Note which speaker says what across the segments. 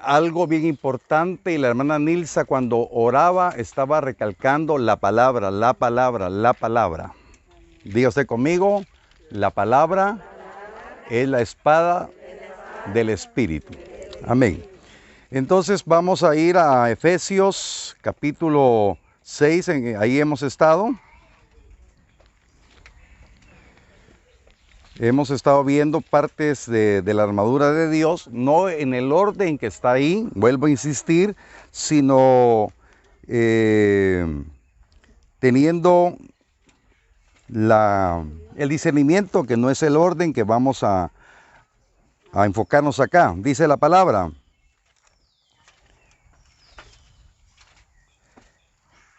Speaker 1: algo bien importante, y la hermana Nilsa cuando oraba estaba recalcando la palabra, la palabra, la palabra. Diga usted conmigo, la palabra es la espada del Espíritu. Amén. Entonces vamos a ir a Efesios capítulo 6, ahí hemos estado. Hemos estado viendo partes de la armadura de Dios, no en el orden que está ahí, vuelvo a insistir, sino teniendo el discernimiento, que no es el orden que vamos a enfocarnos acá. Dice la palabra: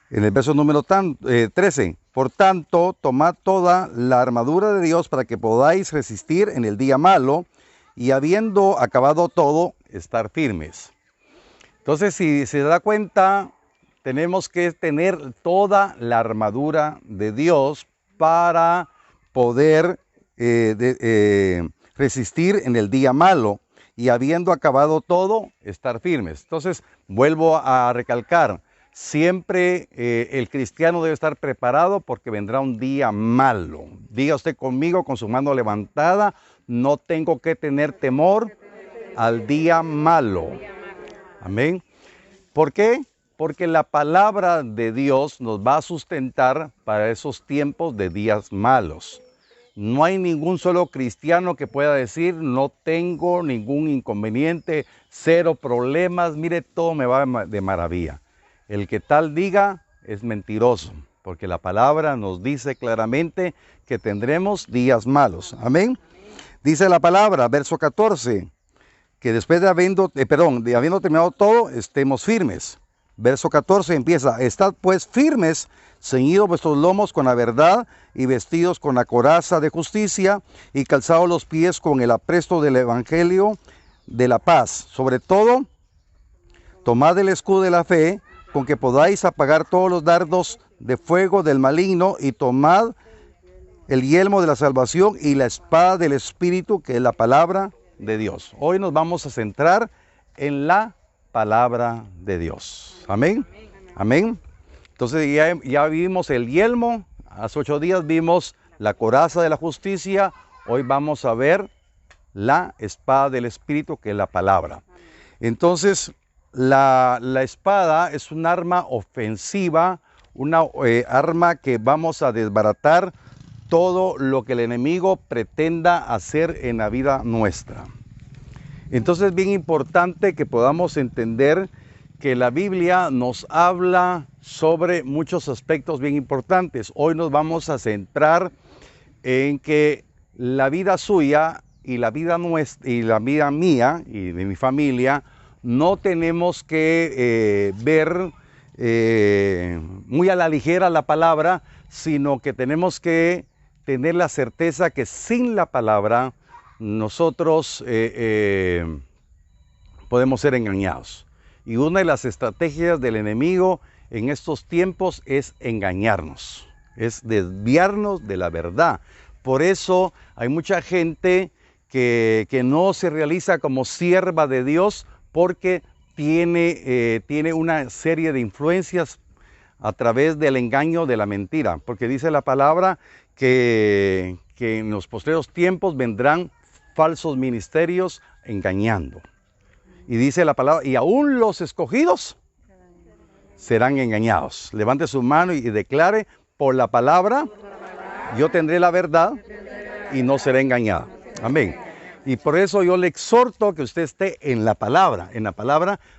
Speaker 1: en el verso número 13, por tanto, tomad toda la armadura de Dios para que podáis resistir en el día malo, y habiendo acabado todo, estar firmes. Entonces, si se da cuenta, tenemos que tener toda la armadura de Dios para poder resistir en el día malo, y habiendo acabado todo, estar firmes. Entonces, vuelvo a recalcar, siempre el cristiano debe estar preparado porque vendrá un día malo. Diga usted conmigo con su mano levantada: no tengo que tener temor al día malo. Amén. ¿Por qué? Porque la palabra de Dios nos va a sustentar para esos tiempos de días malos. No hay ningún solo cristiano que pueda decir: no tengo ningún inconveniente, cero problemas, mire, todo me va de maravilla. El que tal diga es mentiroso, porque la palabra nos dice claramente que tendremos días malos. Amén. Dice la palabra, verso 14, que después de habiendo terminado todo, estemos firmes. Verso 14 empieza: estad pues firmes, ceñidos vuestros lomos con la verdad, y vestidos con la coraza de justicia, y calzados los pies con el apresto del evangelio de la paz. Sobre todo, tomad el escudo de la fe, con que podáis apagar todos los dardos de fuego del maligno, y tomad el yelmo de la salvación y la espada del Espíritu, que es la palabra de Dios. Hoy nos vamos a centrar en la palabra de Dios. Amén. Amén. Entonces ya vimos el yelmo, hace 8 días vimos la coraza de la justicia, hoy vamos a ver la espada del Espíritu, que es la palabra. Entonces, la espada es un arma ofensiva, una arma que vamos a desbaratar todo lo que el enemigo pretenda hacer en la vida nuestra. Entonces es bien importante que podamos entender que la Biblia nos habla sobre muchos aspectos bien importantes. Hoy nos vamos a centrar en que la vida suya y la vida nuestra y la vida mía y de mi familia no tenemos que ver muy a la ligera la palabra, sino que tenemos que tener la certeza que sin la palabra nosotros podemos ser engañados. Y una de las estrategias del enemigo en estos tiempos es engañarnos, es desviarnos de la verdad. Por eso hay mucha gente que no se realiza como sierva de Dios, porque tiene una serie de influencias a través del engaño, de la mentira. Porque dice la palabra que en los postreros tiempos vendrán falsos ministerios engañando. Y dice la palabra, y aún los escogidos serán engañados. Levante su mano y declare: por la palabra yo tendré la verdad y no seré engañado. Amén. Y por eso yo le exhorto que usted esté en la palabra,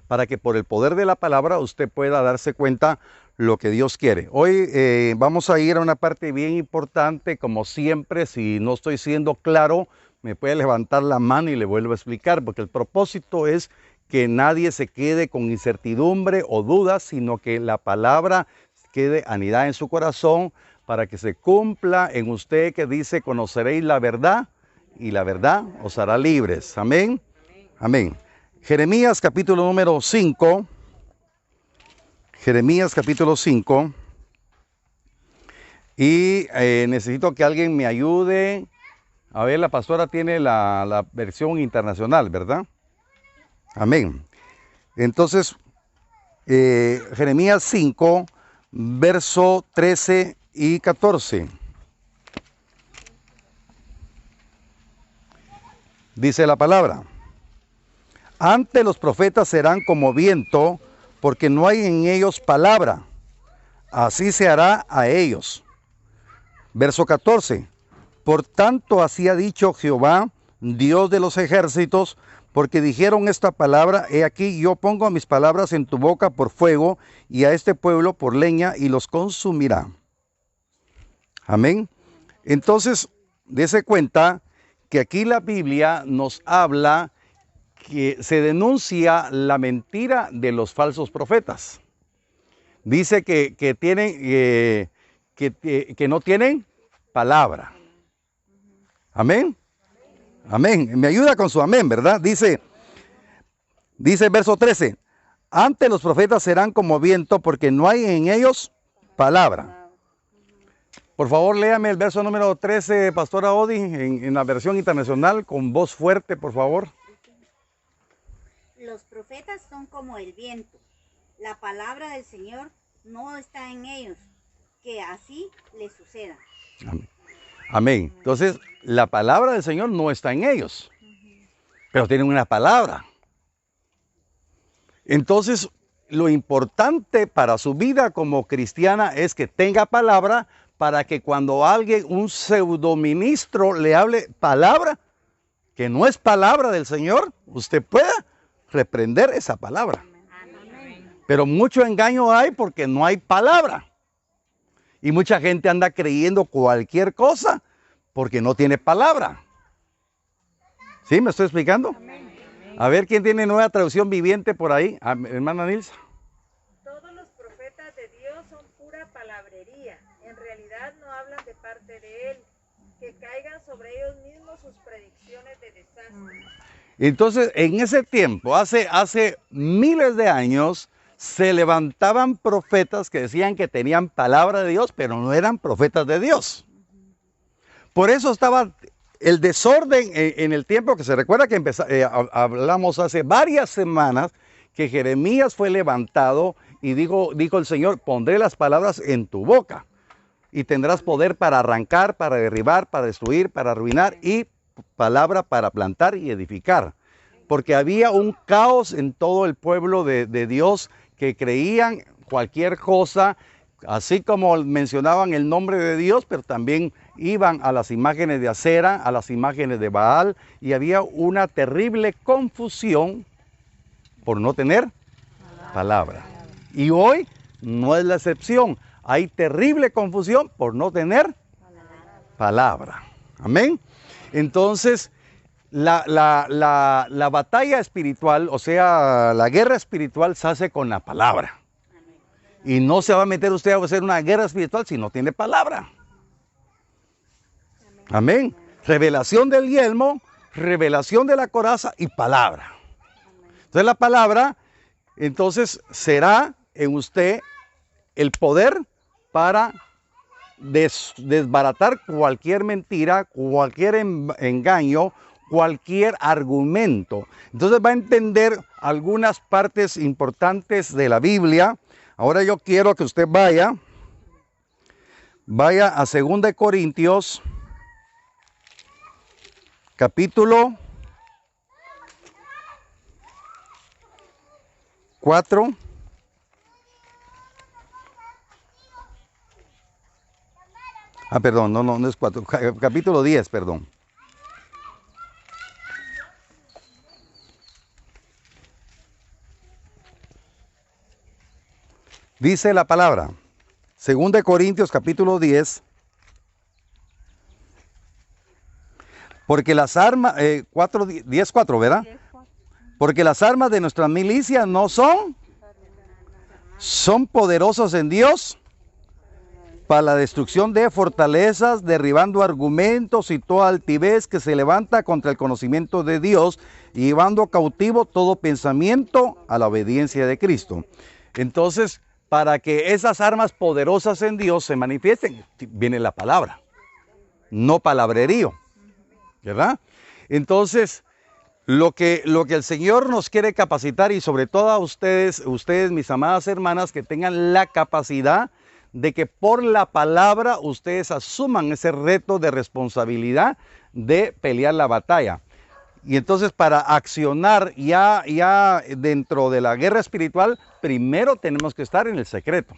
Speaker 1: para que por el poder de la palabra usted pueda darse cuenta lo que Dios quiere. Hoy vamos a ir a una parte bien importante, como siempre. Si no estoy siendo claro, me puede levantar la mano y le vuelvo a explicar, porque el propósito es que nadie se quede con incertidumbre o dudas, sino que la palabra quede anidada en su corazón, para que se cumpla en usted que dice: conoceréis la verdad, y la verdad os hará libres. Amén. Amén. Jeremías capítulo número 5. Jeremías capítulo 5. Y necesito que alguien me ayude. A ver, la pastora tiene la versión internacional, ¿verdad? Amén. Entonces, Jeremías 5, verso 13 y 14. Dice la palabra: antes los profetas serán como viento, porque no hay en ellos palabra. Así se hará a ellos. Verso 14. Por tanto, así ha dicho Jehová, Dios de los ejércitos, porque dijeron esta palabra: he aquí, yo pongo mis palabras en tu boca por fuego, y a este pueblo por leña, y los consumirá. Amén. Entonces, dése cuenta que aquí la Biblia nos habla que se denuncia la mentira de los falsos profetas. Dice que no tienen palabra. Amén. Amén. Me ayuda con su amén, ¿verdad? Dice el verso 13: antes los profetas serán como viento, porque no hay en ellos palabra. Por favor, léame el verso número 13, Pastora Odi, en la versión internacional, con voz fuerte, por favor.
Speaker 2: Los profetas son como el viento. La palabra del Señor no está en ellos. Que así les suceda.
Speaker 1: Amén. Amén. Entonces, la palabra del Señor no está en ellos, pero tienen una palabra. Entonces, lo importante para su vida como cristiana es que tenga palabra, para que cuando alguien, un pseudoministro, le hable palabra, que no es palabra del Señor, usted pueda reprender esa palabra. Pero mucho engaño hay porque no hay palabra. Y mucha gente anda creyendo cualquier cosa porque no tiene palabra. ¿Sí? ¿Me estoy explicando? A ver, ¿quién tiene nueva traducción viviente por ahí? Hermana Nilsa.
Speaker 3: Todos los profetas de Dios son pura palabrería. En realidad no hablan de parte de Él. Que caigan sobre ellos mismos sus predicciones de desastre.
Speaker 1: Entonces, en ese tiempo, hace miles de años, se levantaban profetas que decían que tenían palabra de Dios, pero no eran profetas de Dios. Por eso estaba el desorden en el tiempo, que se recuerda que hablamos hace varias semanas que Jeremías fue levantado y dijo el Señor: pondré las palabras en tu boca y tendrás poder para arrancar, para derribar, para destruir, para arruinar, y palabra para plantar y edificar. Porque había un caos en todo el pueblo de Dios, que creían cualquier cosa, así como mencionaban el nombre de Dios, pero también iban a las imágenes de Acera, a las imágenes de Baal, y había una terrible confusión por no tener palabra. Y hoy no es la excepción. Hay terrible confusión por no tener palabra. Amén. Entonces, la batalla espiritual, o sea, la guerra espiritual, se hace con la palabra. Y no se va a meter usted a hacer una guerra espiritual si no tiene palabra. Amén. Revelación del yelmo, revelación de la coraza y palabra. Entonces la palabra, entonces, será en usted el poder para desbaratar cualquier mentira, cualquier engaño, cualquier argumento. Entonces va a entender algunas partes importantes de la Biblia. Ahora yo quiero que usted vaya a 2 Corintios, capítulo 4. Perdón, no es 4, capítulo 10, perdón. Dice la palabra, 2 Corintios capítulo 10, porque las armas, 10:4, ¿verdad? Porque las armas de nuestra milicia no son poderosas en Dios para la destrucción de fortalezas, derribando argumentos y toda altivez que se levanta contra el conocimiento de Dios, y llevando cautivo todo pensamiento a la obediencia de Cristo. Entonces, para que esas armas poderosas en Dios se manifiesten, viene la palabra, no palabrerío, ¿verdad? Entonces, Lo que el Señor nos quiere capacitar, y sobre todo a ustedes, mis amadas hermanas, que tengan la capacidad de que por la palabra ustedes asuman ese reto de responsabilidad de pelear la batalla. Y entonces, para accionar ya dentro de la guerra espiritual, primero tenemos que estar en el secreto.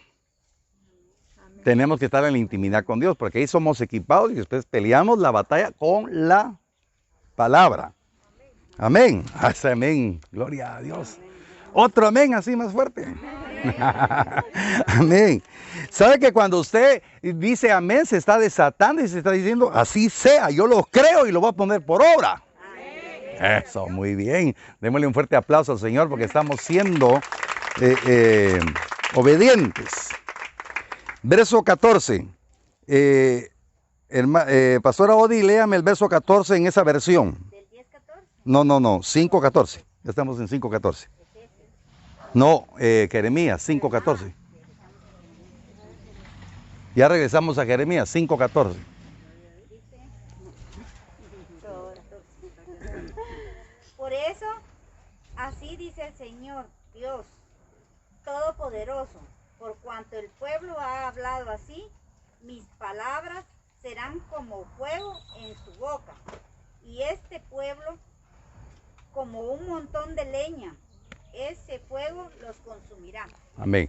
Speaker 1: Tenemos que estar en la intimidad con Dios, porque ahí somos equipados y después peleamos la batalla con la palabra. Amén. Amén. Gloria a Dios. Otro amén así más fuerte. Amén. ¿Sabe que cuando usted dice amén, se está desatando y se está diciendo, así sea, yo lo creo y lo voy a poner por obra? Amén. Eso, muy bien. Démosle un fuerte aplauso al Señor porque estamos siendo obedientes. Verso 14. Pastora Odi, léame el verso 14 en esa versión.
Speaker 2: ¿Del 10:14?
Speaker 1: No, 5:14. Ya estamos en 5:14. No, Jeremías 5:14. Ya regresamos a Jeremías 5:14.
Speaker 2: Por eso, así dice el Señor, Dios Todopoderoso, por cuanto el pueblo ha hablado así, mis palabras serán como fuego en su boca, y este pueblo como un montón de leña, ese fuego los consumirá.
Speaker 1: Amén.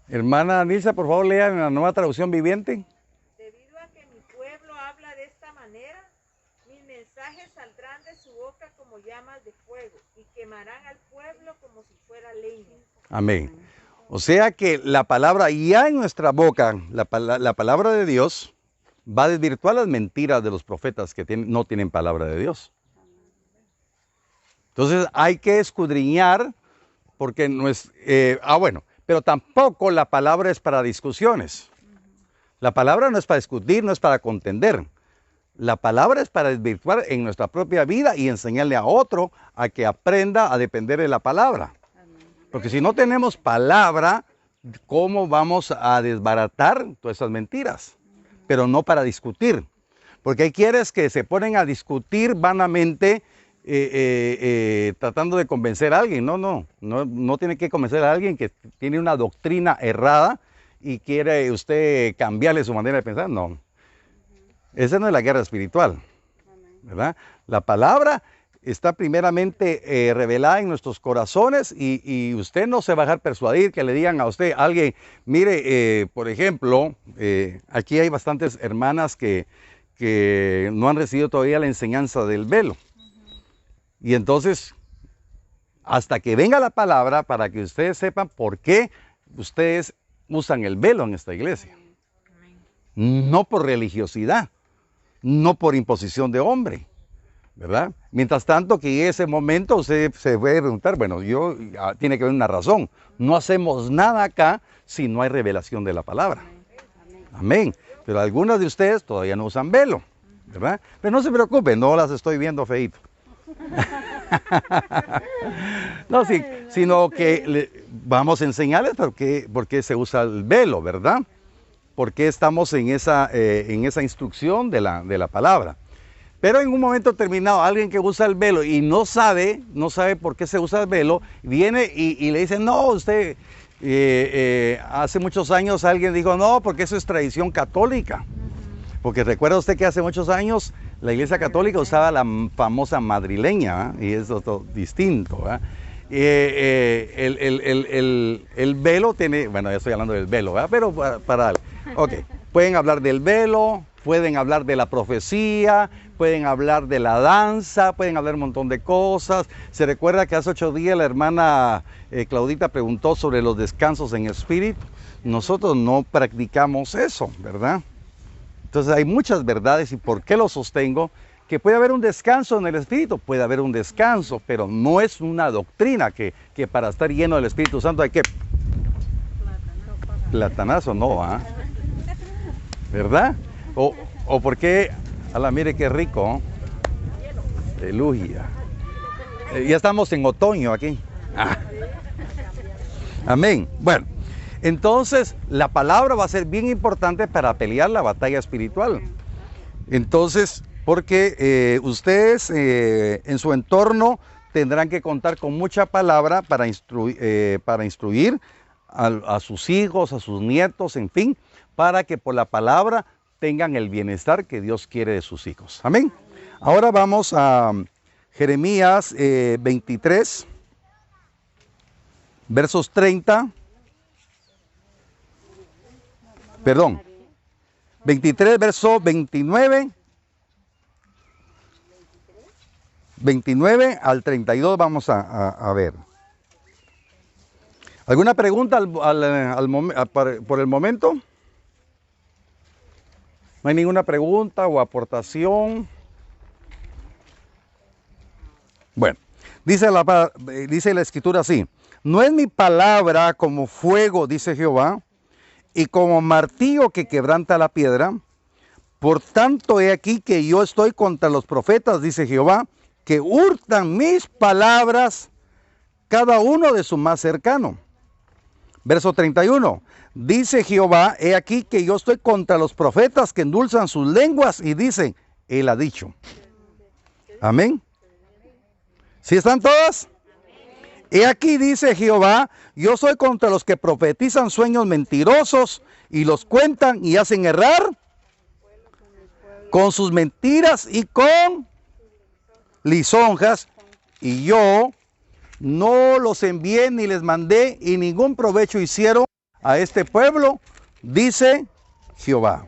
Speaker 1: Hermana Nilsa, por favor, lea en la Nueva Traducción Viviente.
Speaker 3: Debido a que mi pueblo habla de esta manera, mis mensajes saldrán de su boca como llamas de fuego y quemarán al pueblo como si fuera leña.
Speaker 1: Amén. O sea que la palabra ya en nuestra boca, la palabra de Dios, va a desvirtuar las mentiras de los profetas que no tienen palabra de Dios. Entonces hay que escudriñar, porque no es, pero tampoco la palabra es para discusiones. La palabra no es para discutir, no es para contender. La palabra es para desvirtuar en nuestra propia vida y enseñarle a otro a que aprenda a depender de la palabra. Porque si no tenemos palabra, ¿cómo vamos a desbaratar todas esas mentiras? Pero no para discutir. Porque hay quienes que se ponen a discutir vanamente, tratando de convencer a alguien. No tiene que convencer a alguien que tiene una doctrina errada y quiere usted cambiarle su manera de pensar. No. Esa no es la guerra espiritual, ¿verdad? La palabra está primeramente revelada en nuestros corazones y usted no se va a dejar persuadir que le digan a usted, alguien, mire, por ejemplo, aquí hay bastantes hermanas que no han recibido todavía la enseñanza del velo. Y entonces, hasta que venga la palabra para que ustedes sepan por qué ustedes usan el velo en esta iglesia. No por religiosidad, no por imposición de hombre, ¿verdad? Mientras tanto que en ese momento usted se puede preguntar, bueno, tiene que haber una razón. No hacemos nada acá si no hay revelación de la palabra. Amén. Pero algunas de ustedes todavía no usan velo, ¿verdad? Pero no se preocupen, no las estoy viendo feíto. No, sí, sino que vamos a enseñarles por qué se usa el velo, ¿verdad? Porque estamos en esa instrucción de la palabra. Pero en un momento determinado, alguien que usa el velo y no sabe por qué se usa el velo, viene y le dice, no, usted, hace muchos años alguien dijo, no, porque eso es tradición católica. Porque recuerda usted que hace muchos años la Iglesia Católica usaba la famosa madrileña, ¿eh? Y es otro distinto, ¿eh? El velo tiene, bueno, ya estoy hablando del velo, ¿verdad? Pero para ok, pueden hablar del velo, pueden hablar de la profecía, pueden hablar de la danza, pueden hablar un montón de cosas. Se recuerda que hace 8 días la hermana Claudita preguntó sobre los descansos en espíritu. Nosotros no practicamos eso, ¿verdad? Entonces hay muchas verdades. ¿Y por qué lo sostengo? Que puede haber un descanso en el Espíritu, puede haber un descanso, pero no es una doctrina que para estar lleno del Espíritu Santo hay que... Platanazo no, ¿ah? ¿Verdad? O porque, mire qué rico. Aleluya. Ya estamos en otoño aquí. Amén. Bueno. Entonces, la palabra va a ser bien importante para pelear la batalla espiritual. Entonces, porque ustedes en su entorno tendrán que contar con mucha palabra para instruir a sus hijos, a sus nietos, en fin, para que por la palabra tengan el bienestar que Dios quiere de sus hijos. Amén. Ahora vamos a Jeremías 23, versos 30. Perdón. 23, verso 29. 29 al 32 vamos a ver. ¿Alguna pregunta por el momento? ¿No hay ninguna pregunta o aportación? Bueno, dice la escritura así: no es mi palabra como fuego, dice Jehová, y como martillo que quebranta la piedra. Por tanto, he aquí que yo estoy contra los profetas, dice Jehová, que hurtan mis palabras, cada uno de su más cercano. Verso 31. Dice Jehová, he aquí que yo estoy contra los profetas que endulzan sus lenguas y dicen, él ha dicho. Amén. ¿Sí están todas? He aquí, dice Jehová, yo soy contra los que profetizan sueños mentirosos y los cuentan y hacen errar con sus mentiras y con lisonjas, y yo no los envié ni les mandé y ningún provecho hicieron a este pueblo, dice Jehová.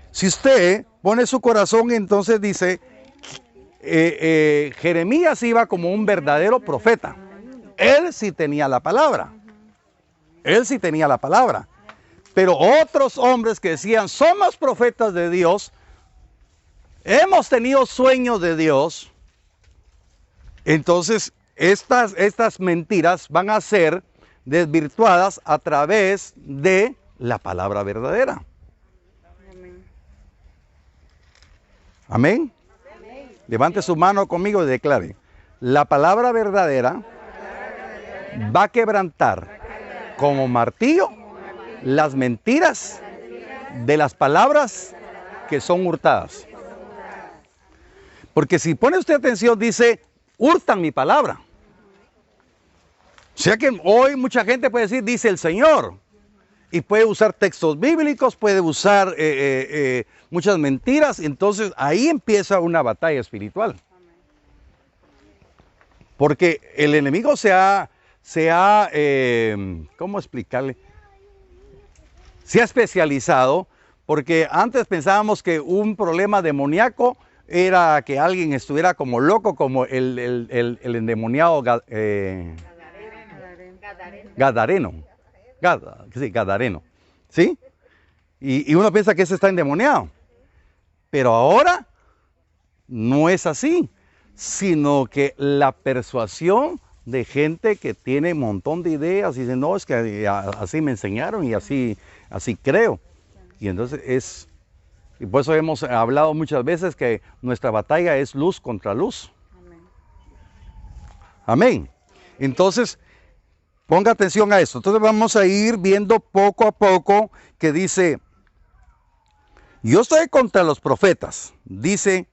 Speaker 1: Si usted pone su corazón, entonces dice, Jeremías iba como un verdadero profeta. Él sí tenía la palabra. Él sí tenía la palabra. Pero otros hombres que decían, somos profetas de Dios, hemos tenido sueños de Dios, entonces estas mentiras van a ser desvirtuadas a través de la palabra verdadera. Amén. Levante su mano conmigo y declare: la palabra verdadera va a quebrantar como martillo las mentiras de las palabras que son hurtadas. Porque si pone usted atención, dice, hurtan mi palabra. O sea que hoy mucha gente puede decir, dice el Señor. Y puede usar textos bíblicos, puede usar muchas mentiras. Entonces ahí empieza una batalla espiritual. Porque el enemigo ¿cómo explicarle? Se ha especializado, porque antes pensábamos que un problema demoníaco era que alguien estuviera como loco, como el endemoniado Gadareno. Gadareno. ¿Sí? Y uno piensa que ese está endemoniado. Pero ahora no es así, sino que la persuasión de gente que tiene un montón de ideas y dice, no, es que así me enseñaron y así creo. Y entonces y por eso hemos hablado muchas veces que nuestra batalla es luz contra luz. Amén. Entonces, ponga atención a esto. Entonces vamos a ir viendo poco a poco que dice, yo estoy contra los profetas, dice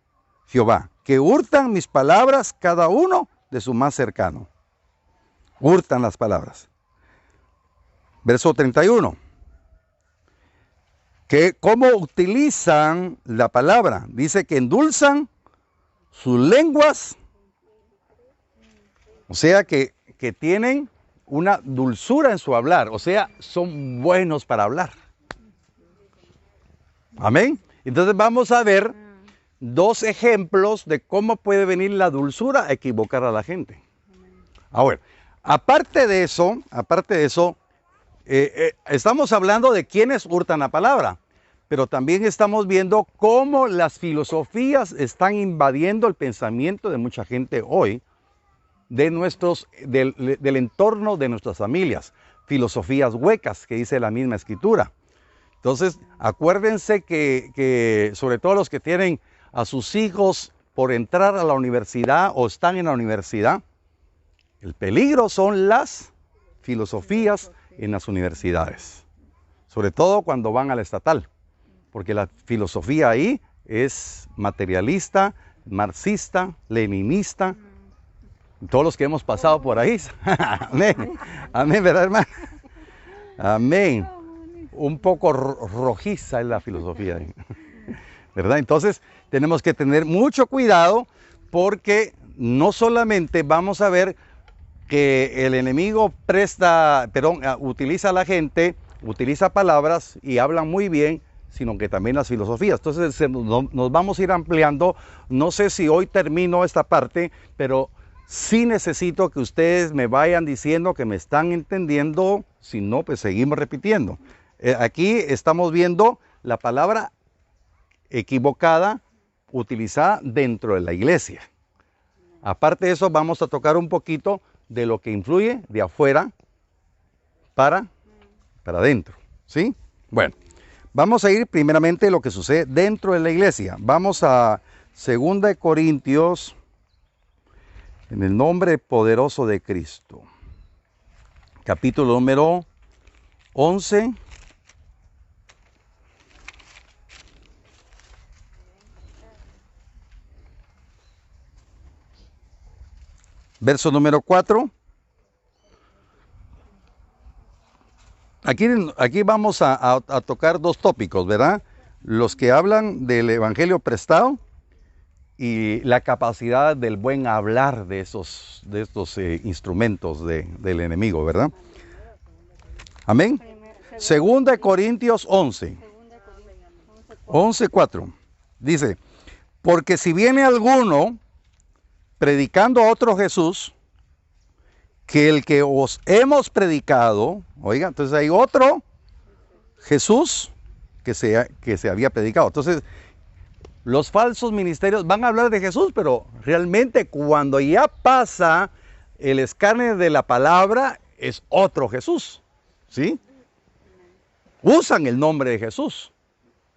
Speaker 1: Jehová, que hurtan mis palabras cada uno de su más cercano. Hurtan las palabras. Verso 31. Que cómo utilizan la palabra. Dice que endulzan sus lenguas. O sea que tienen una dulzura en su hablar. O sea, son buenos para hablar. Amén. Entonces vamos a ver dos ejemplos de cómo puede venir la dulzura a equivocar a la gente. Ahora, aparte de eso, estamos hablando de quienes hurtan la palabra, pero también estamos viendo cómo las filosofías están invadiendo el pensamiento de mucha gente hoy, del entorno de nuestras familias. Filosofías huecas, que dice la misma escritura. Entonces, acuérdense que sobre todo los que tienen a sus hijos por entrar a la universidad o están en la universidad, el peligro son las filosofías en las universidades. Sobre todo cuando van a la estatal, porque la filosofía ahí es materialista, marxista, leninista. Todos los que hemos pasado por ahí. Amén. Amén, ¿verdad, hermano? Amén. Un poco rojiza es la filosofía, ¿verdad? Entonces tenemos que tener mucho cuidado porque no solamente vamos a ver que el enemigo utiliza a la gente, utiliza palabras y habla muy bien, sino que también las filosofías. Entonces nos vamos a ir ampliando. No sé si hoy termino esta parte, pero sí necesito que ustedes me vayan diciendo que me están entendiendo, si no, pues seguimos repitiendo. Aquí estamos viendo la palabra equivocada utilizada dentro de la iglesia. Aparte de eso, vamos a tocar un poquito de lo que influye de afuera para adentro, ¿sí? Bueno, vamos a ir primeramente a lo que sucede dentro de la iglesia. Vamos a 2 Corintios, en el nombre poderoso de Cristo. Capítulo número 11. Verso número 4. Aquí vamos a tocar dos tópicos, ¿verdad? Los que hablan del evangelio prestado y la capacidad del buen hablar de estos instrumentos del enemigo, ¿verdad? Amén. 2 Corintios 11. 11:4. Dice, porque si viene alguno predicando a otro Jesús, que el que os hemos predicado, oiga, entonces hay otro Jesús que se había predicado. Entonces, los falsos ministerios van a hablar de Jesús, pero realmente cuando ya pasa el escáner de la palabra, es otro Jesús, ¿sí? Usan el nombre de Jesús,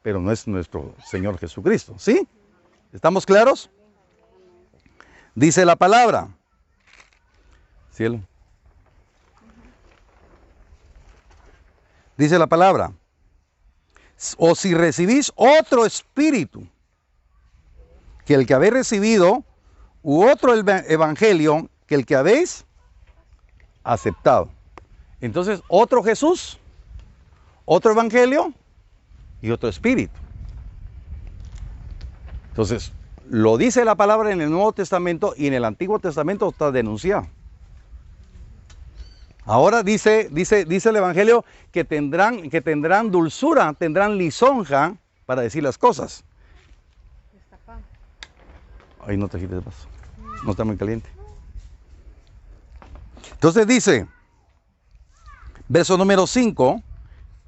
Speaker 1: pero no es nuestro Señor Jesucristo, ¿sí? ¿Estamos claros? Dice la palabra. Cielo. Dice la palabra. O si recibís otro espíritu que el que habéis recibido, u otro evangelio que el que habéis aceptado. Entonces, otro Jesús, otro evangelio y otro espíritu. Entonces, lo dice la palabra en el Nuevo Testamento y en el Antiguo Testamento está denunciado. Ahora dice el Evangelio que tendrán dulzura, tendrán lisonja para decir las cosas. Ay, no te quites el vaso. No está muy caliente. Entonces dice, verso número 5,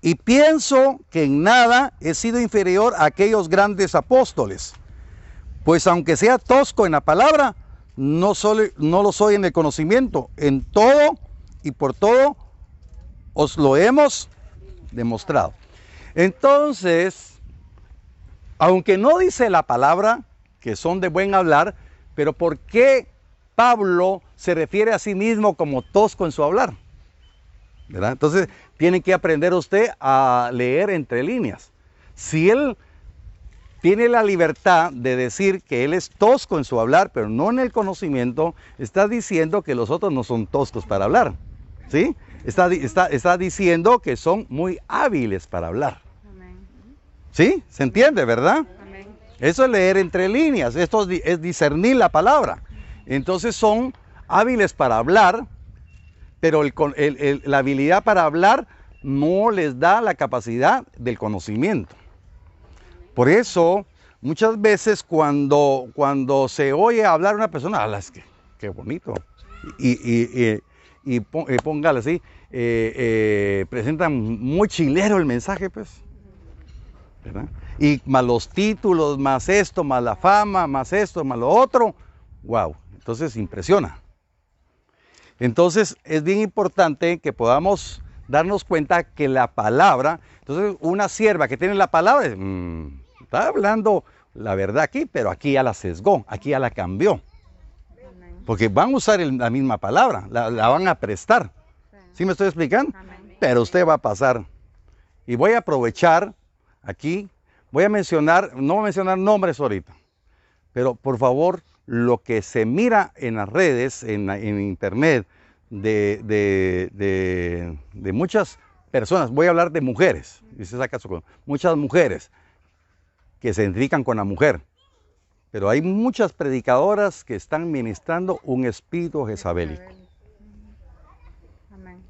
Speaker 1: y pienso que en nada he sido inferior a aquellos grandes apóstoles. Pues aunque sea tosco en la palabra, no lo soy en el conocimiento. En todo y por todo os lo hemos demostrado. Entonces, aunque no dice la palabra que son de buen hablar, pero ¿por qué Pablo se refiere a sí mismo como tosco en su hablar? ¿Verdad? Entonces, tiene que aprender usted a leer entre líneas. Si él tiene la libertad de decir que él es tosco en su hablar, pero no en el conocimiento, está diciendo que los otros no son toscos para hablar, ¿sí? Está diciendo que son muy hábiles para hablar. Amén. ¿Sí? ¿Se entiende, verdad? Amén. Eso es leer entre líneas, esto es discernir la palabra. Entonces son hábiles para hablar, pero la habilidad para hablar no les da la capacidad del conocimiento. Por eso, muchas veces cuando se oye hablar una persona, es que qué bonito, y póngale así, presentan muy chilero el mensaje, pues, ¿verdad? Y más los títulos, más esto, más la fama, más esto, más lo otro, wow, entonces impresiona. Entonces es bien importante que podamos darnos cuenta que la palabra, entonces una sierva que tiene la palabra, está hablando la verdad aquí, pero aquí ya la sesgó, aquí ya la cambió. Porque van a usar la misma palabra, la van a prestar. ¿Sí me estoy explicando? Pero usted va a pasar. Y voy a aprovechar aquí, voy a mencionar, no voy a mencionar nombres ahorita, pero por favor lo que se mira en las redes, en internet, de muchas personas, voy a hablar de mujeres, dices acaso con muchas mujeres que se identifican con la mujer, pero hay muchas predicadoras que están ministrando un espíritu jezabélico.
Speaker 2: Amén.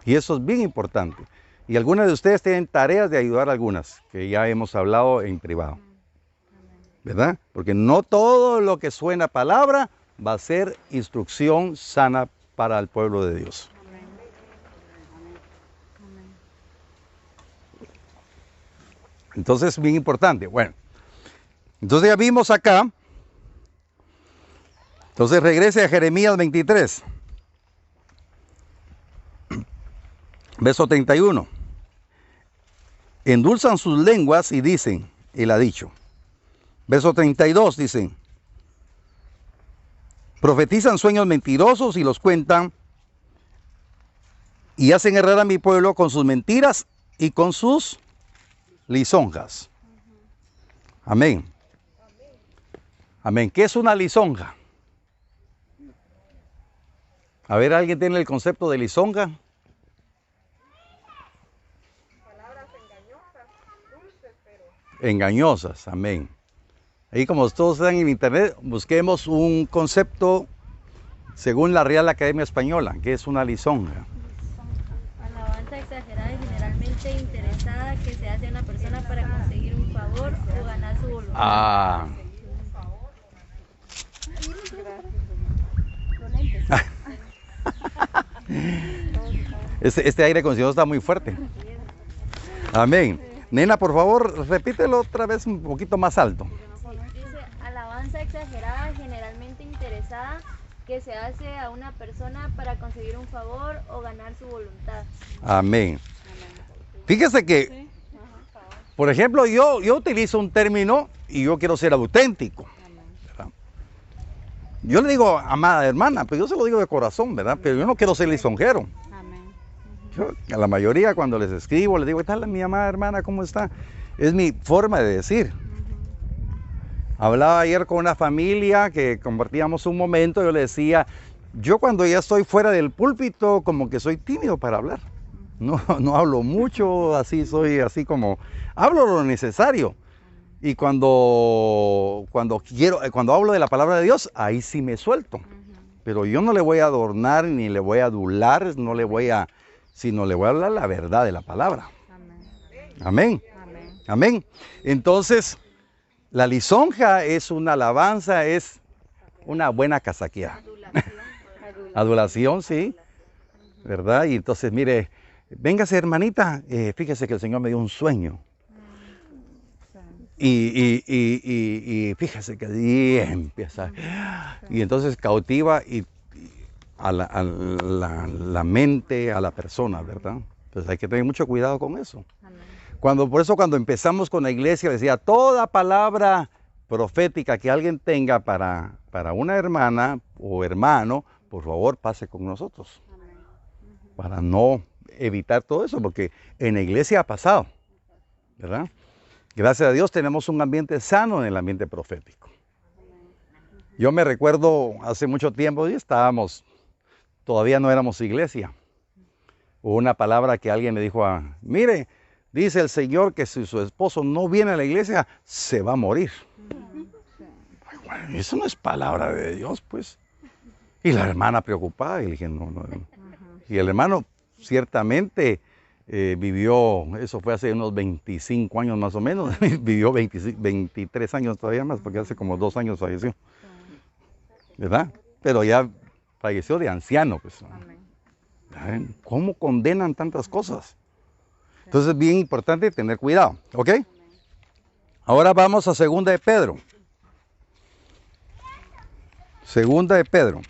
Speaker 1: Y eso es bien importante. Y algunas de ustedes tienen tareas de ayudar a algunas, que ya hemos hablado en privado. ¿Verdad? Porque no todo lo que suena palabra va a ser instrucción sana para el pueblo de Dios. Entonces, bien importante. Bueno, entonces ya vimos acá. Entonces regrese a Jeremías 23. Verso 31. Endulzan sus lenguas y dicen, él ha dicho. Verso 32 dicen, profetizan sueños mentirosos y los cuentan y hacen errar a mi pueblo con sus mentiras y con sus lisonjas. Amén. Amén. ¿Qué es una lisonja? A ver, ¿alguien tiene el concepto de lisonja?
Speaker 3: Palabras engañosas, dulces, pero...
Speaker 1: Engañosas, amén. Ahí como todos están en internet, busquemos un concepto según la Real Academia Española, que es una lisonja.
Speaker 4: Alabanza exagerada y generalmente interesada que se hace a una persona para conseguir un favor o ganar su voluntad.
Speaker 1: Ah. Este aire acondicionado está muy fuerte. Amén. Nena, por favor, repítelo otra vez un poquito más alto.
Speaker 4: Dice, alabanza exagerada, generalmente interesada, que se hace a una persona para conseguir un favor o ganar su voluntad.
Speaker 1: Amén. Fíjese que, por ejemplo, yo utilizo un término y yo quiero ser auténtico. ¿Verdad? Yo le digo, amada hermana, pero yo se lo digo de corazón, ¿verdad? Pero yo no quiero ser lisonjero. Yo, a la mayoría cuando les escribo, les digo, ¿qué tal mi amada hermana? ¿Cómo está? Es mi forma de decir. Hablaba ayer con una familia que compartíamos un momento, yo le decía, yo cuando ya estoy fuera del púlpito como que soy tímido para hablar. No hablo mucho, así soy, así como, hablo lo necesario. Y cuando hablo de la palabra de Dios, ahí sí me suelto. Pero yo no le voy a adornar, ni le voy a adular, sino le voy a hablar la verdad de la palabra. Amén. Amén. Entonces, la lisonja es una alabanza, es una buena casaquía. Adulación, sí. ¿Verdad? Y entonces, mire, véngase hermanita, fíjese que el Señor me dio un sueño. Y fíjese que ahí empieza. Y entonces cautiva a la mente, a la persona, ¿verdad? Pues hay que tener mucho cuidado con eso. Por eso cuando empezamos con la iglesia decía, toda palabra profética que alguien tenga para una hermana o hermano, por favor pase con nosotros. Para no evitar todo eso, porque en la iglesia ha pasado, ¿verdad? Gracias a Dios tenemos un ambiente sano en el ambiente profético. Yo me recuerdo hace mucho tiempo, y todavía no éramos iglesia. Hubo una palabra que alguien me dijo, mire, dice el Señor que si su esposo no viene a la iglesia, se va a morir. Bueno, eso no es palabra de Dios, pues. Y la hermana preocupada, y le dije, no. Y el hermano ciertamente vivió, eso fue hace unos 25 años más o menos, vivió 23 años todavía más, porque hace como 2 años falleció. ¿Verdad? Pero ya falleció de anciano, pues. ¿Saben? ¿Cómo condenan tantas cosas? Entonces es bien importante tener cuidado, ¿ok? Ahora vamos a 2 de Pedro. 2 de Pedro.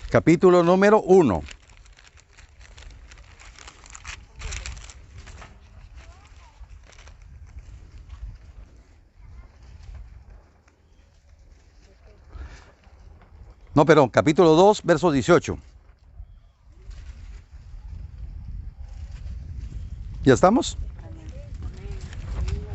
Speaker 1: Capítulo número 1. No, perdón, capítulo 2, verso 18. ¿Ya estamos?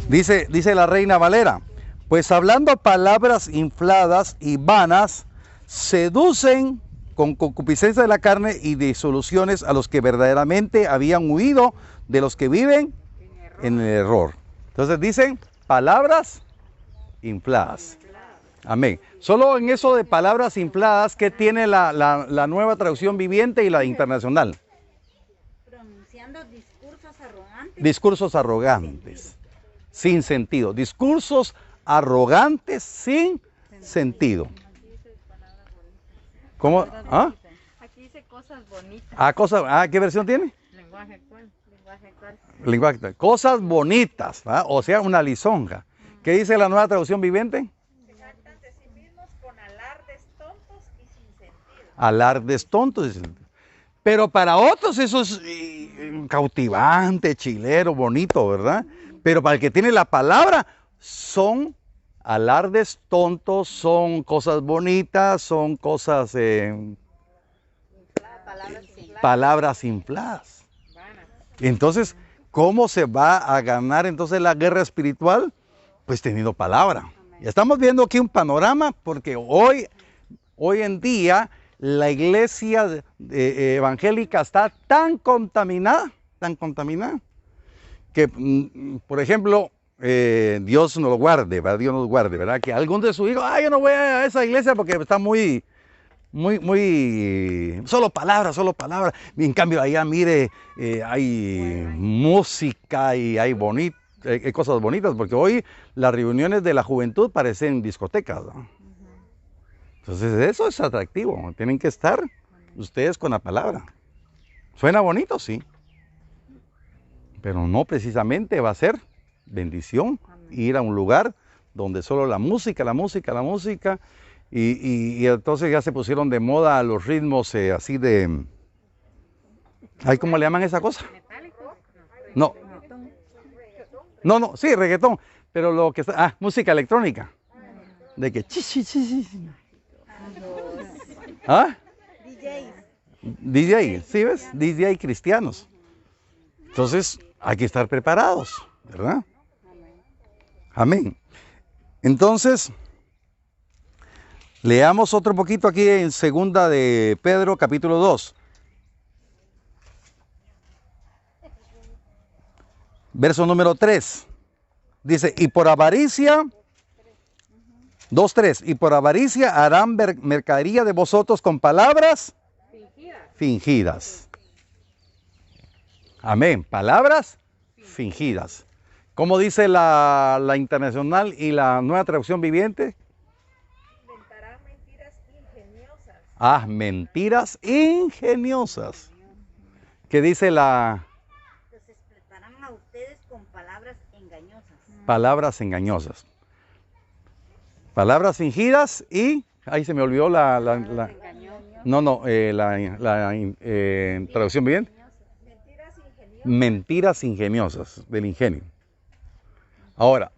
Speaker 1: Dice la Reina Valera, pues hablando palabras infladas y vanas, seducen con concupiscencia de la carne y disoluciones a los que verdaderamente habían huido de los que viven en el error. Entonces dicen palabras infladas. Amén. Solo en eso de palabras infladas, ¿qué tiene la nueva traducción viviente y la internacional?
Speaker 2: Pronunciando discursos arrogantes.
Speaker 1: Discursos arrogantes, sin sentido. Discursos arrogantes sin sentido. ¿Cómo? ¿Ah?
Speaker 3: Aquí dice cosas bonitas.
Speaker 1: ¿Qué versión tiene?
Speaker 3: Lenguaje actual.
Speaker 1: Lenguaje actual. Cosas bonitas, ¿ah? O sea, una lisonja. ¿Qué dice la nueva traducción viviente?
Speaker 3: Se jactan de sí mismos con alardes tontos y sin sentido.
Speaker 1: Alardes tontos. Pero para otros eso es cautivante, chilero, bonito, ¿verdad? Pero para el que tiene la palabra, son alardes tontos, son cosas bonitas, son cosas... palabras infladas. Entonces, ¿cómo se va a ganar entonces la guerra espiritual? Pues teniendo palabra. Ya estamos viendo aquí un panorama porque hoy en día la iglesia evangélica está tan contaminada, que, por ejemplo, Dios nos guarde, ¿verdad? Dios nos guarde, ¿verdad? Que algún de sus hijos, yo no voy a esa iglesia porque está muy, solo palabras. Y en cambio allá, mire, hay música y hay cosas bonitas, porque hoy las reuniones de la juventud parecen discotecas, ¿no? Entonces eso es atractivo, tienen que estar ustedes con la palabra. Suena bonito, sí, pero no precisamente va a ser bendición ir a un lugar donde solo la música, y entonces ya se pusieron de moda los ritmos así de... ¿Cómo le llaman esa cosa? No, sí, reggaetón, pero lo que está... música electrónica. De que... ¿Ah? DJ, ¿sí ves? DJ cristianos. Entonces, hay que estar preparados, ¿verdad? Amén. Entonces, leamos otro poquito aquí en segunda de Pedro, capítulo 2. Verso número 3. Dice, y por avaricia... 2:3, y por avaricia harán mercadería de vosotros con palabras fingidas. Amén, palabras fingidas. ¿Cómo dice la internacional y la nueva traducción viviente?
Speaker 3: Inventarán mentiras ingeniosas.
Speaker 1: Mentiras ingeniosas. ¿Qué dice la?
Speaker 2: Los explotarán a ustedes con palabras engañosas.
Speaker 1: Palabras engañosas. Palabras fingidas y... Ahí se me olvidó la traducción viviente. Mentiras ingeniosas, del ingenio. Ahora,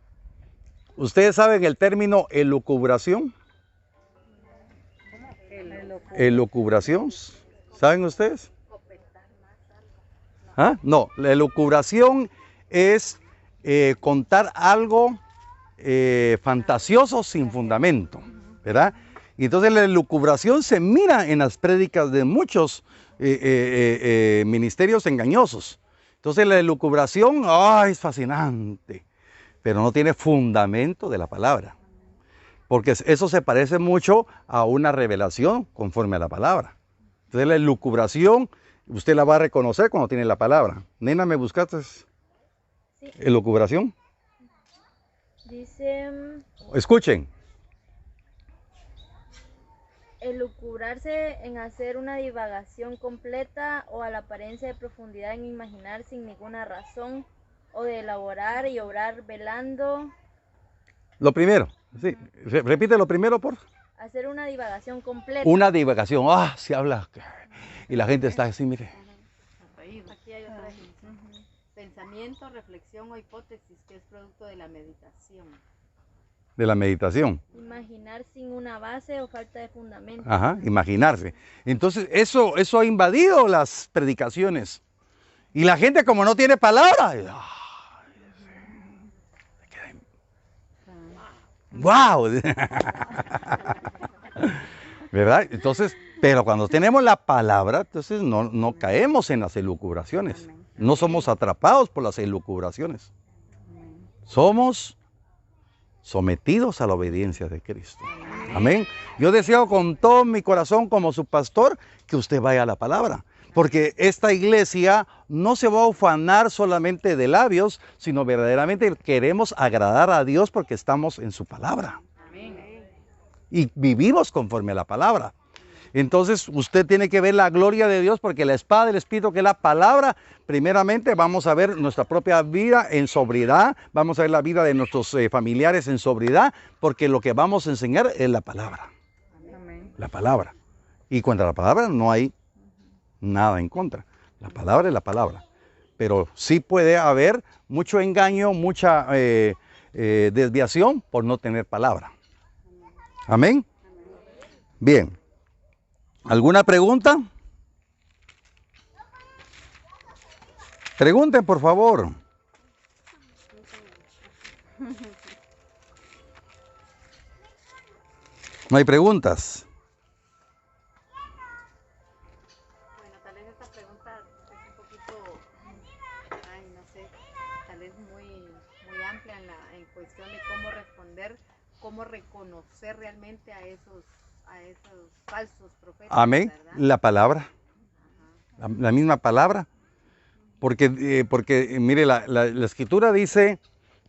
Speaker 1: ¿ustedes saben el término elucubración? Elucubración, ¿saben ustedes? No, la elucubración es contar algo fantasioso sin fundamento, ¿verdad? Y entonces la elucubración se mira en las prédicas de muchos ministerios engañosos. Entonces la elucubración, es fascinante, pero no tiene fundamento de la palabra. Porque eso se parece mucho a una revelación conforme a la palabra. Entonces la elucubración, usted la va a reconocer cuando tiene la palabra. Nena, ¿me buscaste?
Speaker 4: Sí.
Speaker 1: ¿Elucubración?
Speaker 4: Dice...
Speaker 1: Escuchen.
Speaker 4: Elucubrarse en hacer una divagación completa o a la apariencia de profundidad en imaginar sin ninguna razón o de elaborar y obrar velando.
Speaker 1: Lo primero, sí. Repite lo primero, por favor.
Speaker 4: Hacer una divagación completa.
Speaker 1: Una divagación, se habla y la gente está así, mire.
Speaker 5: Aquí hay otra definición. Pensamiento, reflexión o hipótesis que es producto de la meditación.
Speaker 1: De la meditación.
Speaker 4: Imaginar sin una base o falta de fundamento.
Speaker 1: Imaginarse. Entonces, eso ha invadido las predicaciones. Y la gente como no tiene palabra, ¡wow! ¿Verdad? Entonces, pero cuando tenemos la palabra, entonces no caemos en las elucubraciones. No somos atrapados por las elucubraciones. Somos sometidos a la obediencia de Cristo. Amén. Yo deseo con todo mi corazón, como su pastor, que usted vaya a la palabra. Porque esta iglesia no se va a ufanar solamente de labios, sino verdaderamente queremos agradar a Dios porque estamos en su palabra. Y vivimos conforme a la palabra. Entonces usted tiene que ver la gloria de Dios, porque la espada del Espíritu, que es la palabra, primeramente vamos a ver nuestra propia vida en sobriedad, vamos a ver la vida de nuestros familiares en sobriedad, porque lo que vamos a enseñar es la palabra. Amén. La palabra. Y contra la palabra no hay nada en contra. La palabra es la palabra. Pero sí puede haber mucho engaño, mucha desviación por no tener palabra. Amén. Bien. ¿Alguna pregunta? Pregunten, por favor. ¿No hay preguntas?
Speaker 5: Bueno, tal vez esta pregunta es un poquito, no sé, tal vez muy amplia en cuestión de cómo responder, cómo reconocer realmente a esos falsos profetas.
Speaker 1: Amén.
Speaker 5: ¿Verdad?
Speaker 1: La palabra. La misma palabra. Porque mire, la escritura dice,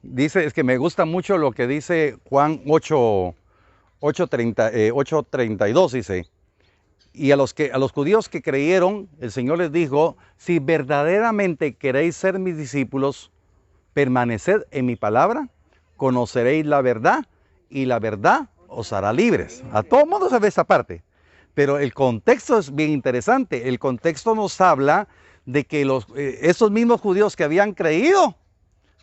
Speaker 1: es que me gusta mucho lo que dice Juan 8:32, dice. Y a los judíos que creyeron, el Señor les dijo: si verdaderamente queréis ser mis discípulos, permaneced en mi palabra, conoceréis la verdad, y la verdad os hará libres. A todo mundo se ve esa parte. Pero el contexto es bien interesante. El contexto nos habla de que esos mismos judíos que habían creído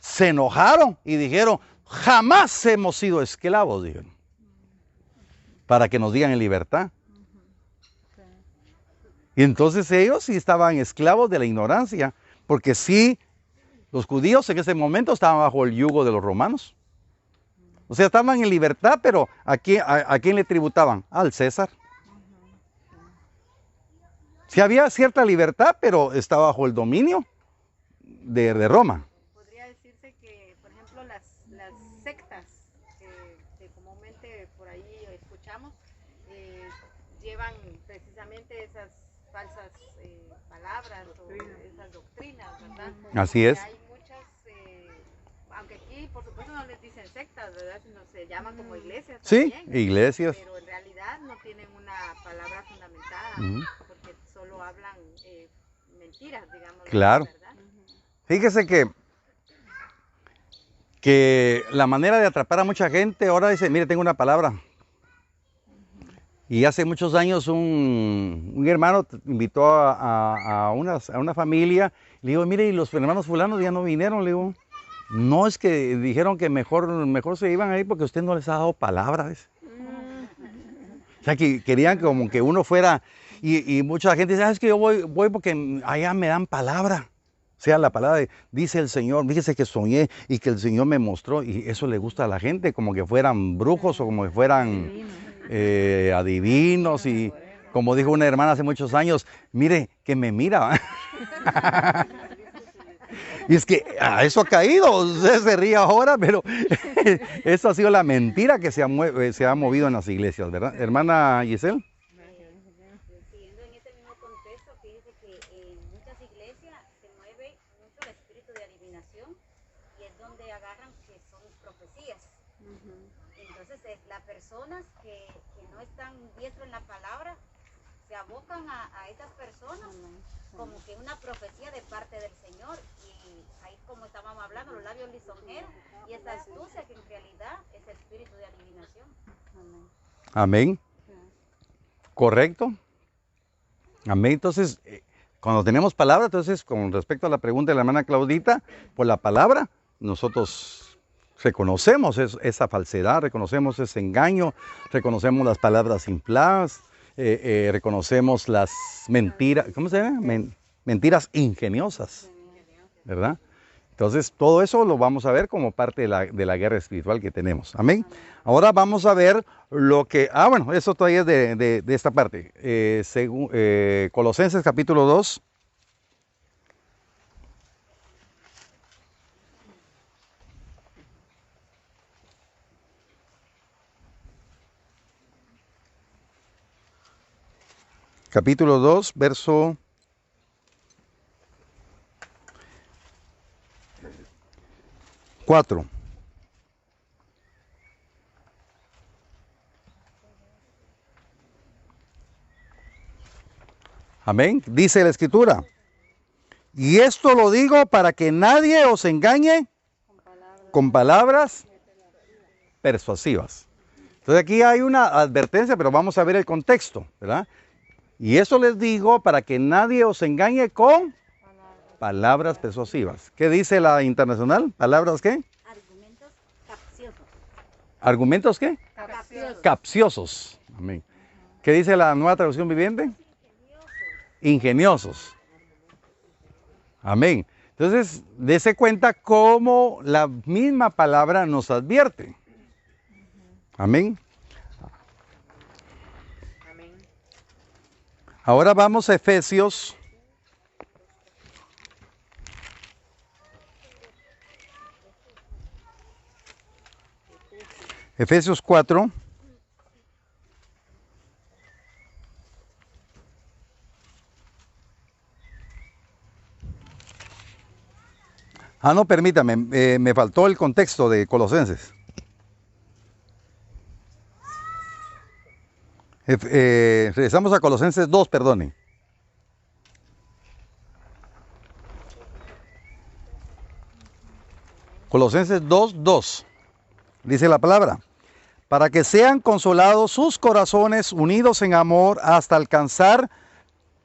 Speaker 1: se enojaron y dijeron: jamás hemos sido esclavos, dijeron, para que nos digan en libertad. Y entonces ellos sí estaban esclavos de la ignorancia, porque sí, los judíos en ese momento estaban bajo el yugo de los romanos. O sea, estaban en libertad, pero ¿a quién le tributaban? Al César. Sí había cierta libertad, pero estaba bajo el dominio de Roma.
Speaker 5: Podría decirse que, por ejemplo, las sectas que comúnmente por ahí escuchamos, llevan precisamente esas falsas palabras o esas doctrinas, ¿verdad?
Speaker 1: Así es.
Speaker 5: Hay muchas, aunque aquí por supuesto no les dicen sectas, ¿verdad? Sino se llaman como iglesias
Speaker 1: Sí,
Speaker 5: también,
Speaker 1: iglesias.
Speaker 5: pero en realidad no tienen una palabra fundamentada, porque solo hablan mentiras, digamos.
Speaker 1: Claro.
Speaker 5: ¿Verdad?
Speaker 1: Fíjese que la manera de atrapar a mucha gente ahora dice: mire, tengo una palabra. Y hace muchos años un hermano invitó a una familia. Le digo: mire, y los hermanos fulanos ya no vinieron. Le digo: no, es que dijeron que mejor se iban a ir porque usted no les ha dado palabras. O sea, que querían como que uno fuera. Y mucha gente dice: es que yo voy porque allá me dan palabra. O sea, la palabra dice el Señor, fíjese que soñé y que el Señor me mostró. Y eso le gusta a la gente, como que fueran brujos o como que fueran adivinos. Y como dijo una hermana hace muchos años: mire, que me mira. Y es que eso ha caído. Usted se ríe ahora, pero eso ha sido la mentira que se ha movido en las iglesias, ¿verdad? Hermana Giselle.
Speaker 2: Siguiendo en ese mismo contexto, fíjense que en muchas iglesias se mueve mucho el espíritu de adivinación y es donde agarran que son profecías. Entonces las personas que no están diestros en la palabra se abocan a estas personas como que una profecía de parte del Señor, y ahí, como estábamos hablando, los labios lisonjeros y esa astucia que en realidad es espíritu de adivinación.
Speaker 1: Amén. Correcto. Amén. Entonces, cuando tenemos palabra, entonces, con respecto a la pregunta de la hermana Claudita, por la palabra, nosotros reconocemos esa falsedad, reconocemos ese engaño, reconocemos las palabras infladas, reconocemos las mentiras. ¿Cómo se llama? mentiras ingeniosas, ¿verdad? Entonces, todo eso lo vamos a ver como parte de la guerra espiritual que tenemos. Amén. Ahora vamos a ver lo que... bueno, eso todavía es de esta parte. Colosenses capítulo 2. Capítulo 2, verso 4. Amén. Dice la Escritura. Y esto lo digo para que nadie os engañe con palabras persuasivas. Entonces aquí hay una advertencia, pero vamos a ver el contexto, ¿verdad? Y eso les digo para que nadie os engañe con palabras persuasivas. ¿Qué dice la internacional? ¿Palabras qué?
Speaker 2: Argumentos capciosos.
Speaker 1: ¿Argumentos qué?
Speaker 2: Capciosos.
Speaker 1: Capciosos. Amén. ¿Qué dice la Nueva Traducción Viviente? Ingeniosos. Amén. Entonces, dése cuenta cómo la misma palabra nos advierte. Amén. Ahora vamos a Efesios. Efesios 4. No, permítame, me faltó el contexto de Colosenses. Regresamos a Colosenses 2, perdone. Colosenses 2:2. Dice la palabra. Para que sean consolados sus corazones unidos en amor hasta alcanzar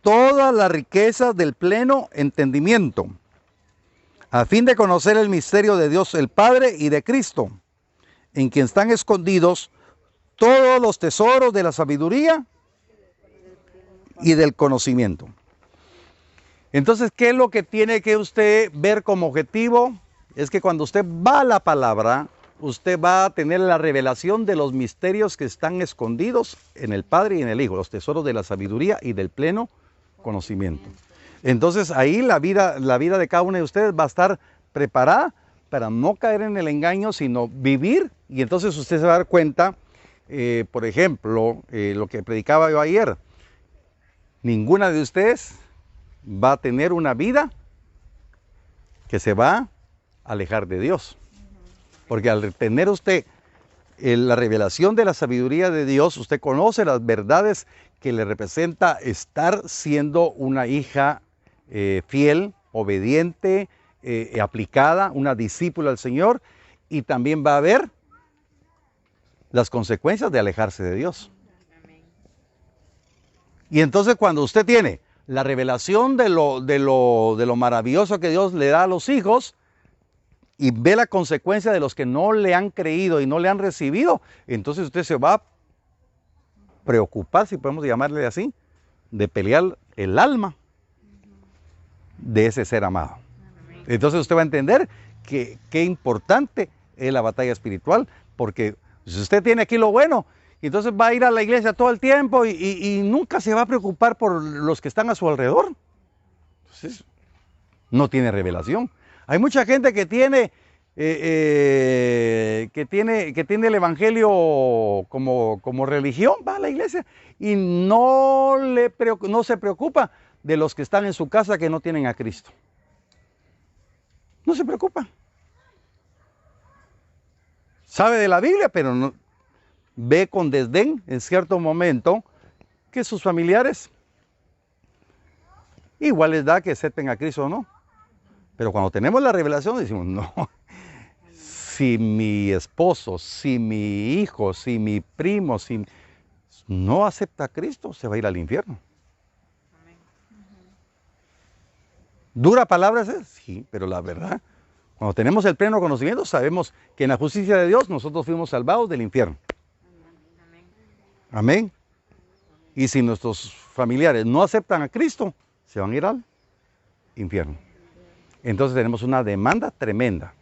Speaker 1: todas las riquezas del pleno entendimiento, a fin de conocer el misterio de Dios el Padre y de Cristo, en quien están escondidos todos los tesoros de la sabiduría y del conocimiento. Entonces, ¿qué es lo que tiene que usted ver como objetivo? Es que cuando usted va a la palabra, usted va a tener la revelación de los misterios que están escondidos en el Padre y en el Hijo, los tesoros de la sabiduría y del pleno conocimiento. Entonces ahí la vida de cada uno de ustedes va a estar preparada para no caer en el engaño, sino vivir. Y entonces usted se va a dar cuenta, por ejemplo, lo que predicaba yo ayer. Ninguna de ustedes va a tener una vida que se va a alejar de Dios. Porque al tener usted la revelación de la sabiduría de Dios, usted conoce las verdades que le representa estar siendo una hija fiel, obediente, aplicada, una discípula al Señor, y también va a ver las consecuencias de alejarse de Dios. Y entonces cuando usted tiene la revelación de lo maravilloso que Dios le da a los hijos, y ve la consecuencia de los que no le han creído y no le han recibido, entonces usted se va a preocupar, si podemos llamarle así, de pelear el alma de ese ser amado. Entonces usted va a entender que qué importante es la batalla espiritual, porque si usted tiene aquí lo bueno, entonces va a ir a la iglesia todo el tiempo y nunca se va a preocupar por los que están a su alrededor. Entonces, no tiene revelación. Hay mucha gente que tiene el evangelio como religión, va a la iglesia y no se preocupa de los que están en su casa que no tienen a Cristo. No se preocupa. Sabe de la Biblia, pero no, ve con desdén en cierto momento que sus familiares igual les da que acepten a Cristo o no. Pero cuando tenemos la revelación decimos, no, si mi esposo, si mi hijo, si mi primo, si no acepta a Cristo, se va a ir al infierno. ¿Dura palabras? Sí, pero la verdad, cuando tenemos el pleno conocimiento, sabemos que en la justicia de Dios nosotros fuimos salvados del infierno. Amén. Y si nuestros familiares no aceptan a Cristo, se van a ir al infierno. Entonces tenemos una demanda tremenda.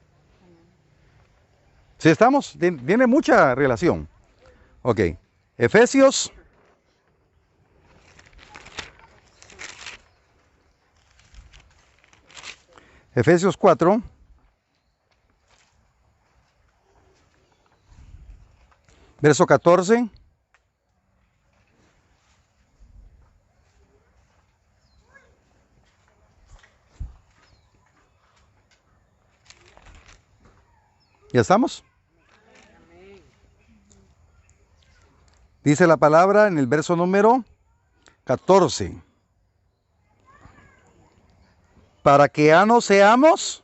Speaker 1: ¿Sí estamos? Tiene mucha relación. Ok. Efesios. Efesios 4. Verso 14. ¿Ya estamos? Dice la palabra en el verso número 14. Para que ya no seamos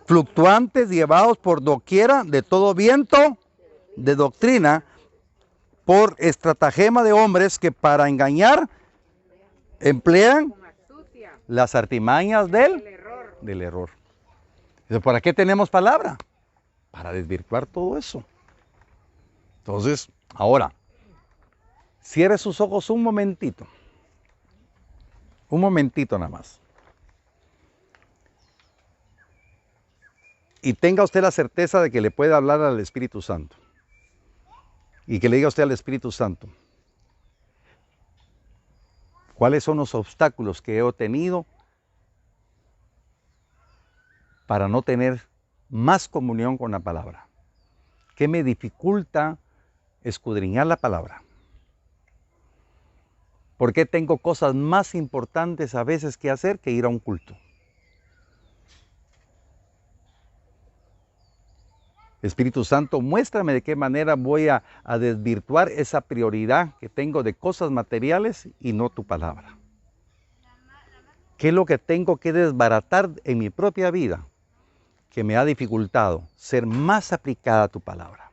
Speaker 1: fluctuantes, llevados por doquiera de todo viento de doctrina, por estratagema de hombres que para engañar emplean las artimañas del error. ¿Para qué tenemos palabra? Para desvirtuar todo eso. Entonces, ahora, cierre sus ojos un momentito nada más. Y tenga usted la certeza de que le puede hablar al Espíritu Santo. Y que le diga usted al Espíritu Santo, ¿cuáles son los obstáculos que he tenido para no tener más comunión con la palabra? ¿Qué me dificulta escudriñar la palabra? ¿Por qué tengo cosas más importantes a veces que hacer que ir a un culto? Espíritu Santo, muéstrame de qué manera voy a desvirtuar esa prioridad que tengo de cosas materiales y no tu palabra. ¿Qué es lo que tengo que desbaratar en mi propia vida que me ha dificultado ser más aplicada a tu palabra?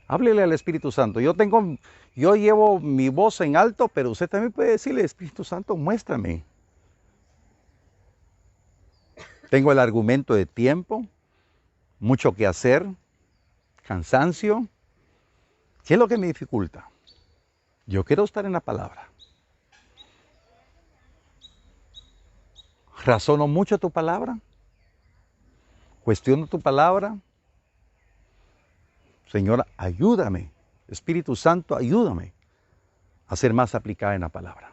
Speaker 1: Háblele al Espíritu Santo. Yo llevo mi voz en alto, pero usted también puede decirle, Espíritu Santo, muéstrame. Tengo el argumento de tiempo, mucho que hacer, cansancio. ¿Qué es lo que me dificulta? Yo quiero estar en la palabra. Razono mucho tu palabra. Cuestiono tu palabra. Señor, ayúdame. Espíritu Santo, ayúdame a ser más aplicada en la palabra.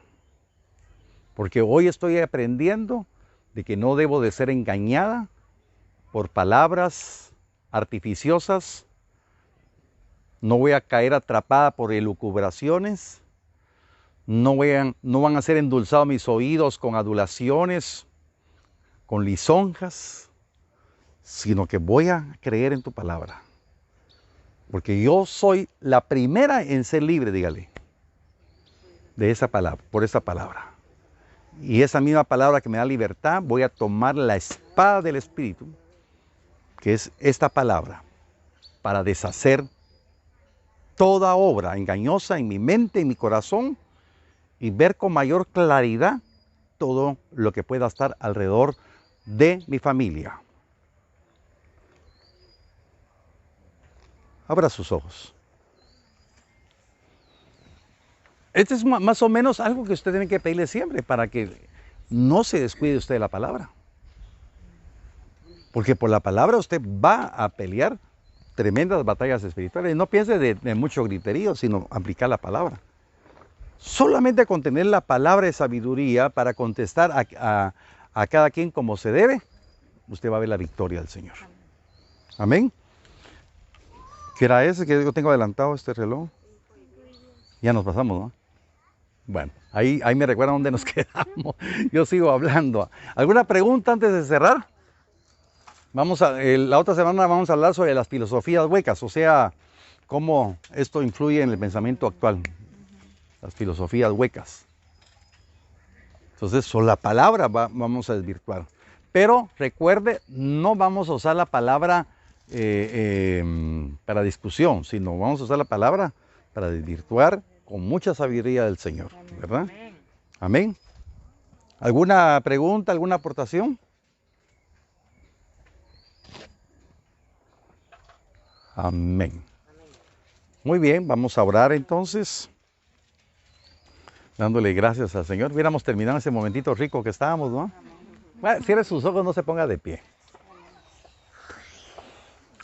Speaker 1: Porque hoy estoy aprendiendo de que no debo de ser engañada por palabras artificiosas. No voy a caer atrapada por elucubraciones. No van a ser endulzados mis oídos con adulaciones, con lisonjas, sino que voy a creer en tu palabra. Porque yo soy la primera en ser libre, dígale, de esa palabra, por esa palabra. Y esa misma palabra que me da libertad, voy a tomar la espada del Espíritu, que es esta palabra, para deshacer toda obra engañosa en mi mente, en mi corazón, y ver con mayor claridad todo lo que pueda estar alrededor de mi familia. Abra sus ojos. Este es más o menos algo que usted tiene que pedirle siempre para que no se descuide usted de la palabra. Porque por la palabra usted va a pelear tremendas batallas espirituales. No piense de mucho griterío, sino aplicar la palabra. Solamente con tener la palabra de sabiduría para contestar a cada quien como se debe, usted va a ver la victoria del Señor. Amén. ¿Qué era ese que yo tengo adelantado este reloj? Ya nos pasamos, ¿no? Bueno, ahí me recuerdan dónde nos quedamos. Yo sigo hablando. ¿Alguna pregunta antes de cerrar? La otra semana vamos a hablar sobre las filosofías huecas, o sea, cómo esto influye en el pensamiento actual. Las filosofías huecas. Entonces, sobre la palabra vamos a desvirtuar. Pero recuerde, no vamos a usar la palabra para discusión, sino vamos a usar la palabra para desvirtuar con mucha sabiduría del Señor, ¿verdad? Amén. ¿Alguna pregunta, alguna aportación? Amén. Muy bien, vamos a orar entonces. dándole gracias al Señor. Hubiéramos terminado ese momentito rico que estábamos, ¿no? Bueno, cierre sus ojos, no se ponga de pie.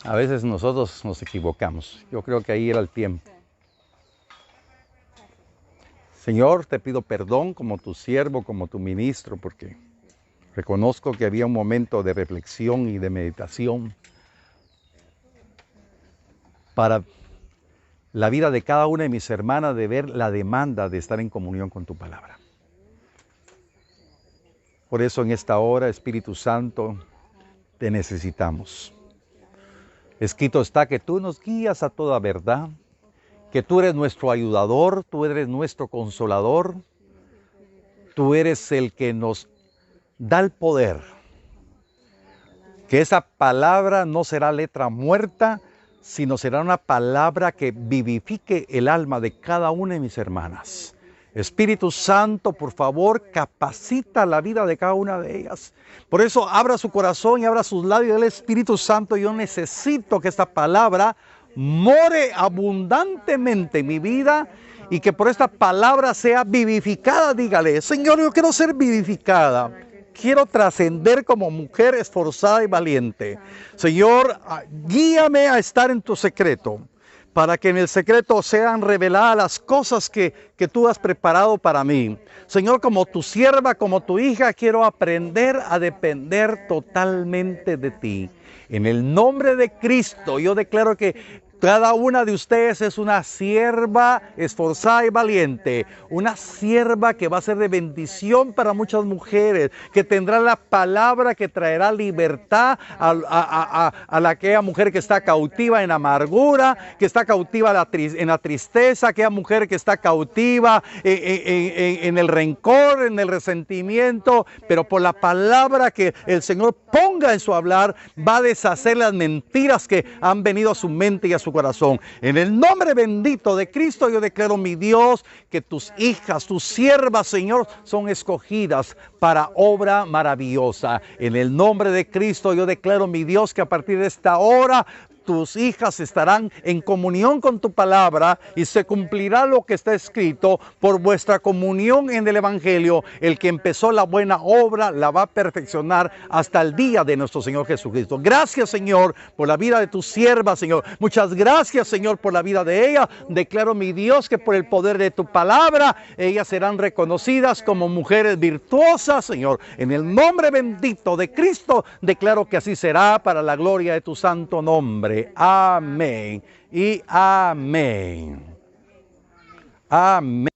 Speaker 1: A veces nosotros nos equivocamos. Yo creo que ahí era el tiempo. Señor, te pido perdón como tu siervo, como tu ministro, porque reconozco que había un momento de reflexión y de meditación para la vida de cada una de mis hermanas, de ver la demanda de estar en comunión con tu palabra. Por eso en esta hora, Espíritu Santo, te necesitamos. Escrito está que tú nos guías a toda verdad, que tú eres nuestro ayudador, tú eres nuestro consolador, tú eres el que nos da el poder. Que esa palabra no será letra muerta, sino será una palabra que vivifique el alma de cada una de mis hermanas. Espíritu Santo, por favor, capacita la vida de cada una de ellas. Por eso abra su corazón y abra sus labios. El Espíritu Santo, yo necesito que esta palabra more abundantemente en mi vida y que por esta palabra sea vivificada. Dígale, Señor, yo quiero ser vivificada. Quiero trascender como mujer esforzada y valiente. Señor, guíame a estar en tu secreto, para que en el secreto sean reveladas las cosas que tú has preparado para mí. Señor, como tu sierva, como tu hija, quiero aprender a depender totalmente de ti. En el nombre de Cristo, yo declaro que cada una de ustedes es una sierva esforzada y valiente, una sierva que va a ser de bendición para muchas mujeres, que tendrá la palabra que traerá libertad a aquella mujer que está cautiva en amargura, que está cautiva en la tristeza, aquella mujer que está cautiva en el rencor, en el resentimiento, pero por la palabra que el Señor ponga en su hablar, va a deshacer las mentiras que han venido a su mente y a su corazón. En el nombre bendito de Cristo yo declaro, mi Dios, que tus hijas, tus siervas, Señor, son escogidas para obra maravillosa. En el nombre de Cristo yo declaro, mi Dios, que a partir de esta hora tus hijas estarán en comunión con tu palabra y se cumplirá lo que está escrito por vuestra comunión en el Evangelio. El que empezó la buena obra la va a perfeccionar hasta el día de nuestro Señor Jesucristo. Gracias, Señor, por la vida de tu sierva, Señor. Muchas gracias, Señor, por la vida de ella. Declaro, mi Dios, que por el poder de tu palabra ellas serán reconocidas como mujeres virtuosas, Señor. En el nombre bendito de Cristo declaro que así será para la gloria de tu santo nombre. Amén y amén. Amén.